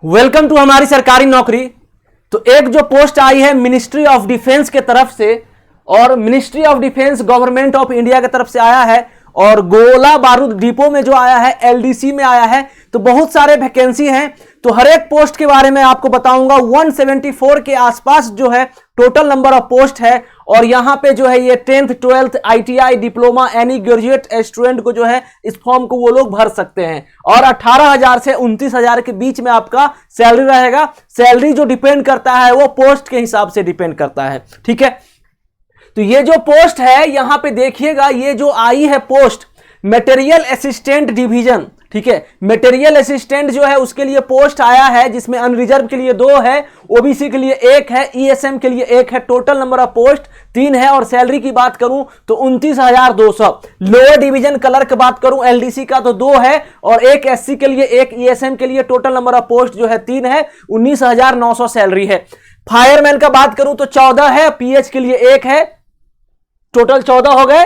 Welcome to हमारी सरकारी नौकरी। तो एक जो पोस्ट आई है मिनिस्ट्री ऑफ डिफेंस के तरफ से, और ministry of defence government of India की तरफ से आया है, और गोला बारूद डिपो में जो आया है एलडीसी में आया है। तो बहुत सारे वैकेंसी हैं, तो हर एक पोस्ट के बारे में आपको बताऊंगा। 174 के आसपास जो है टोटल नंबर ऑफ पोस्ट है, और यहां पे जो है ये 10th 12th ITI diploma any graduate student को जो है इस फॉर्म को वो लोग भर सकते हैं, और 18,000 से 29,000 के बीच में आपका सैलरी रहेगा। सैलरी जो डिपेंड करता है वो पोस्ट के हिसाब से डिपेंड करता है, ठीक है। तो ये जो पोस्ट है यहां पे देखिएगा, ये जो आई है पोस्ट मटेरियल असिस्टेंट डिवीजन, ठीक है। मटेरियल असिस्टेंट जो है उसके लिए पोस्ट आया है, जिसमें अनरिजर्व के लिए 2 है, ओबीसी के लिए 1 है, ईएसएम के लिए 1 है। टोटल नंबर ऑफ पोस्ट 3 है, और सैलरी की बात करूं तो 29,200। लोअर डिवीजन क्लर्क बात करूं एलडीसी का तो 2 है, और 1 एससी के लिए 1 ईएसएम के लिए। टोटल नंबर ऑफ पोस्ट जो है 3 है, 19,900 सैलरी है। फायरमैन का बात करूं तो 14 है, पीएच के लिए 1 है, टोटल 14 हो गए,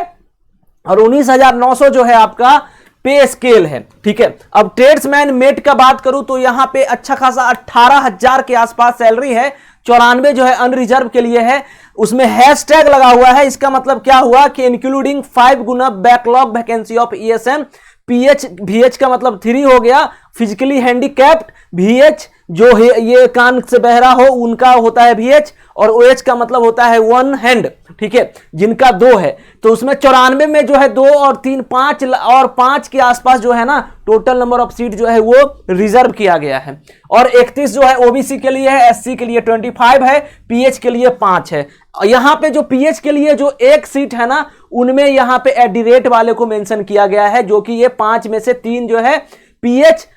और 19,900 जो है आपका पे स्केल है, ठीक है। अब ट्रेड्समैन मेट का बात करूं तो यहां पे अच्छा खासा 18,000 के आसपास सैलरी है। 94 जो है अनरिजर्व के लिए है, उसमें हैशटैग लगा हुआ है। इसका मतलब क्या हुआ कि including 5 Guna backlog vacancy of ESM. PH VH का मतलब 3 हो गया। फिजिकली हैंडीकैप्ड VH जो है ये कान से बहरा हो उनका होता है VH, और OH का मतलब होता है 1 हैंड, ठीक है, जिनका 2 है। तो उसमें 94 में जो है 2 और 3 5 और 5 के आसपास जो है ना टोटल नंबर ऑफ सीट जो है वो रिजर्व किया गया है। और 31 जो है ओबीसी के लिए है, एससी के लिए 25 है, पीएच के लिए 5 है। यहां पे जो पीएच के लिए जो 1 सीट है ना, उनमें यहां पे @ वाले को मेंशन किया गया है, जो कि ये 5 में से 3 जो है पीएच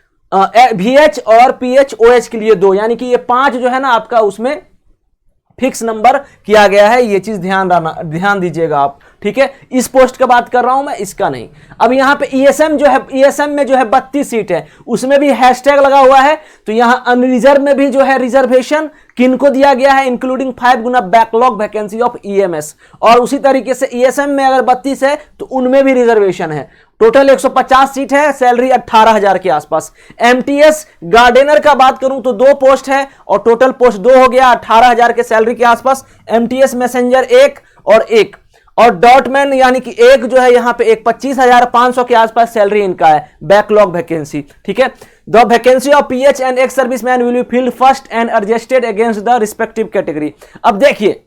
VH और PH OH के लिए 2, यानी कि ये 5 जो है ना आपका उसमें फिक्स नंबर किया गया है। ये चीज ध्यान दीजिएगा आप, ठीक है। इस पोस्ट का बात कर रहा हूं मैं, इसका नहीं। अब यहां पे ईएसएम जो है, ईएसएम में जो है 32 सीट है, उसमें भी हैशटैग लगा हुआ है। तो यहां अनरिजर्व में भी जो है रिजर्वेशन किनको दिया गया है, including 5 Guna backlog vacancy of EMS. और उसी तरीके से ईएसएम में अगर 32 है तो उनमें भी रिजर्वेशन है। टोटल 150 सीट है, सैलरी 18,000 के आसपास। एमटीएस गार्डनर का बात करूं तो 2 पोस्ट है, और टोटल पोस्ट 2 हो गया, 18,000 के सैलरी के आसपास। एमटीएस मैसेंजर 1 और 1, और डॉटमैन यानी कि 1 जो है यहां पे 25,500 के आसपास सैलरी इनका है, बैकलॉग वैकेंसी, ठीक है। The vacancy of pH and ex serviceman will be filled first and adjusted against the respective category. अब देखिए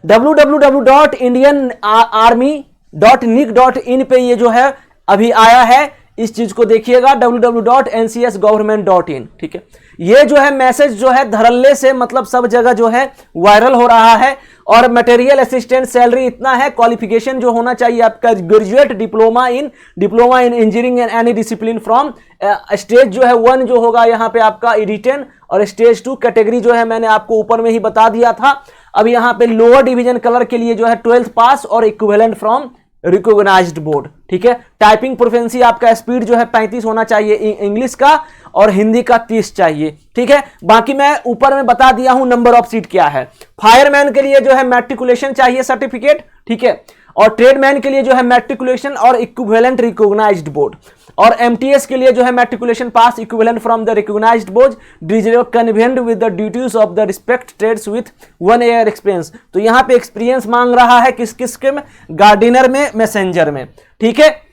www.indianarmy.nic.in पे ये जो है अभी आया है, इस चीज को देखिएगा, www.ncsgovernment.in, ठीक है। ये जो है मैसेज जो है धड़ल्ले से मतलब सब जगह जो है वायरल हो रहा है। और मटेरियल असिस्टेंट सैलरी इतना है, क्वालिफिकेशन जो होना चाहिए आपका graduate diploma in engineering and any discipline from stage जो है 1 जो होगा यहाँ पे आपका रिटेन, और स्टेज 2 कैटेगरी जो है मैंने आपको ऊपर में ही बता दिया था। अब यहाँ पे लोअर डिवीजन क्लर्क के लिए जो है 12th पास और इक्विवेलेंट फ्रॉम रिकॉग्नाइज्ड बोर्ड, ठीक है। टाइपिंग प्रोफिशिएंसी आपका स्पीड जो है 35 होना चाहिए इंग्लिश का, और हिंदी का 30 चाहिए, ठीक है। बाकी मैं ऊपर में बता दिया हूं नंबर ऑफ सीट क्या है। फायरमैन के लिए जो है मैट्रिकुलेशन चाहिए सर्टिफिकेट, ठीक है। और ट्रेडमैन के लिए जो है मैट्रिकुलेशन और इक्विवेलेंट रिकॉग्नाइज्ड बोर्ड। और एमटीएस के लिए जो है matriculation pass equivalent from the recognized board, digital convent with the duties of the respect trades with 1 year experience. तो यहां पे एक्सपीरियंस मांग रहा है किस किस के में, गार्डनर में, मैसेंजर में, ठीक है।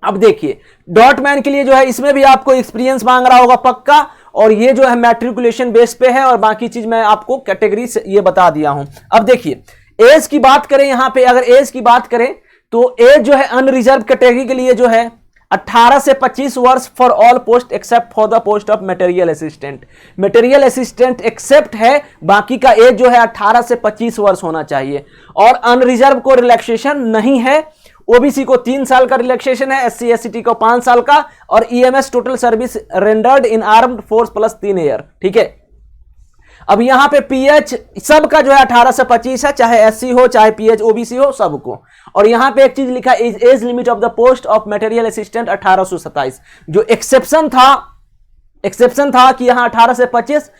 अब देखिए डॉटमैन के लिए जो है इसमें भी आपको एक्सपीरियंस मांग रहा होगा पक्का, और ये जो है मैट्रिकुलेशन बेस पे है, और बाकी चीज मैं आपको कैटेगरी से ये बता दिया हूं। अब देखिए एज की बात करें, यहां पे अगर एज की बात करें तो एज जो है अनरिजर्व कैटेगरी के लिए जो है 18 से 25 वर्ष for all post except for the post of material assistant. Material assistant except है, बाकी का एज जो है 18 से 25 वर्ष होना चाहिए। और अनरिजर्व को रिलैक्सेशन नहीं है। ओबीसी को 3 साल का रिलैक्सेशन है, SC ST को 5 साल का, और EMS टोटल सर्विस रेंडर्ड इन आर्म्ड फोर्स प्लस 3 ईयर, ठीक है। अब यहां पे पीएच सबका जो है 18 से 25 है, चाहे SC हो चाहे PH OBC हो सबको। और यहां पे एक चीज लिखा है, age limit of the post of material assistant 1827। जो एक्सेप्शन था कि यहां 18 से 25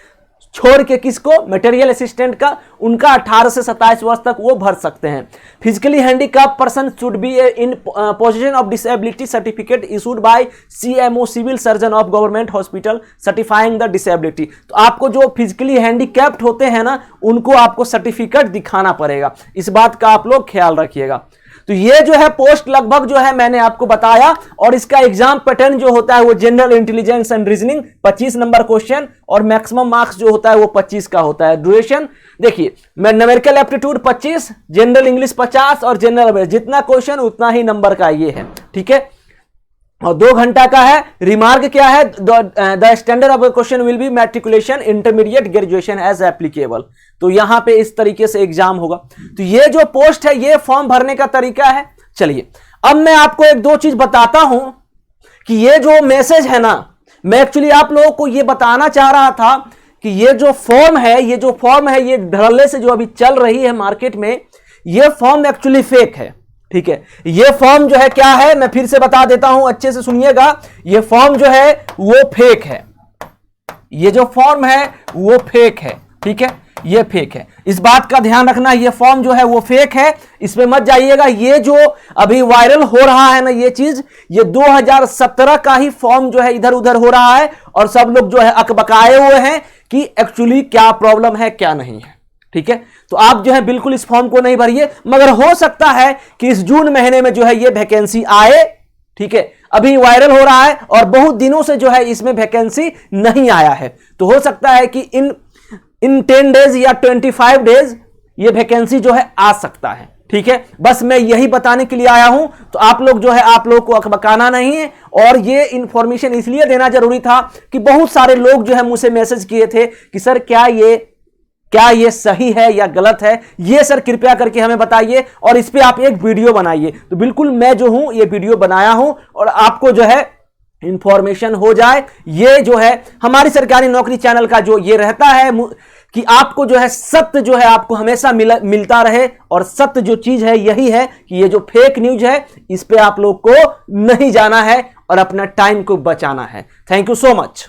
छोड़ के किसको, मटेरियल असिस्टेंट का, उनका 18 से 27 वर्ष तक वो भर सकते हैं। Physically handicap person should be in position of disability certificate issued by CMO civil surgeon of government hospital certifying the disability. तो आपको जो फिजिकली हैंडीकैप्ड होते हैं ना, उनको आपको सर्टिफिकेट दिखाना पड़ेगा, इस बात का आप लोग ख्याल रखिएगा। तो ये जो है पोस्ट लगभग जो है मैंने आपको बताया, और इसका एग्जाम पैटर्न जो होता है वो general intelligence and reasoning 25 number question, और मैक्सिमम मार्क्स जो होता है वो 25 का होता है। ड्यूरेशन देखिए, न्यूमेरिकल एप्टीट्यूड 25, जनरल इंग्लिश 50 और जनरल अवेयरनेस, जितना क्वेश्चन उतना ही नंबर का ये है, ठीक है, और 2 घंटा का है। रिमार्क क्या है, the standard of question will be matriculation intermediate graduation as applicable. तो यहां पे इस तरीके से एग्जाम होगा। तो ये जो पोस्ट है, ये फॉर्म भरने का तरीका है। चलिए अब मैं आपको एक दो चीज बताता हूं कि ये जो मैसेज है ना, मैं एक्चुअली आप लोगों को ये बताना चाह रहा था कि ये जो फॉर्म है, ये धड़ल्ले से जो अभी चल रही है मार्केट में, ये फॉर्म एक्चुअली फेक है, ठीक है। ये फॉर्म जो है क्या है, मैं फिर से बता देता हूं, अच्छे से सुनिएगा। ये फॉर्म जो है वो फेक है, ये जो फॉर्म है वो फेक है, ठीक है, ये फेक है, इस बात का ध्यान रखना। ये फॉर्म जो है वो फेक है, इसमें मत जाइएगा। ये जो अभी वायरल हो रहा है ना ये चीज, ये 2017 का ही फॉर्म जो है इधर उधर हो रहा है, और सब लोग जो है अकबकाए हुए हैं कि एक्चुअली क्या प्रॉब्लम है क्या नहीं है, ठीक है। तो आप जो है बिल्कुल इस फॉर्म को नहीं भरिए, मगर हो सकता है कि इस जून महीने में जो है ये वैकेंसी आए, ठीक है। अभी वायरल हो रहा है और बहुत दिनों से जो है इसमें वैकेंसी नहीं आया है, तो हो सकता है कि इन 10 डेज या 25 डेज ये वैकेंसी जो है आ सकता है, ठीक है। बस मैं यही बताने के लिए आया हूं। तो आप लोग जो है, आप लोग को अकबकाना नहीं है, और ये इंफॉर्मेशन इसलिए देना जरूरी था कि बहुत सारे लोग जो है मुझसे मैसेज किए थे कि सर क्या ये सही है या गलत है, ये सर कृपया करके हमें बताइए और इस पे आप एक वीडियो बनाइए। तो बिल्कुल मैं जो हूं ये वीडियो बनाया हूं, और आपको जो है इंफॉर्मेशन हो जाए। ये जो है हमारी सरकारी नौकरी चैनल का जो ये रहता है कि आपको जो है सत्य जो है आपको हमेशा मिलता रहे, और सत्य जो चीज है यही है कि ये जो फेक न्यूज है इस पे आप लोग को नहीं जाना है और अपना टाइम को बचाना है। Thank you so much.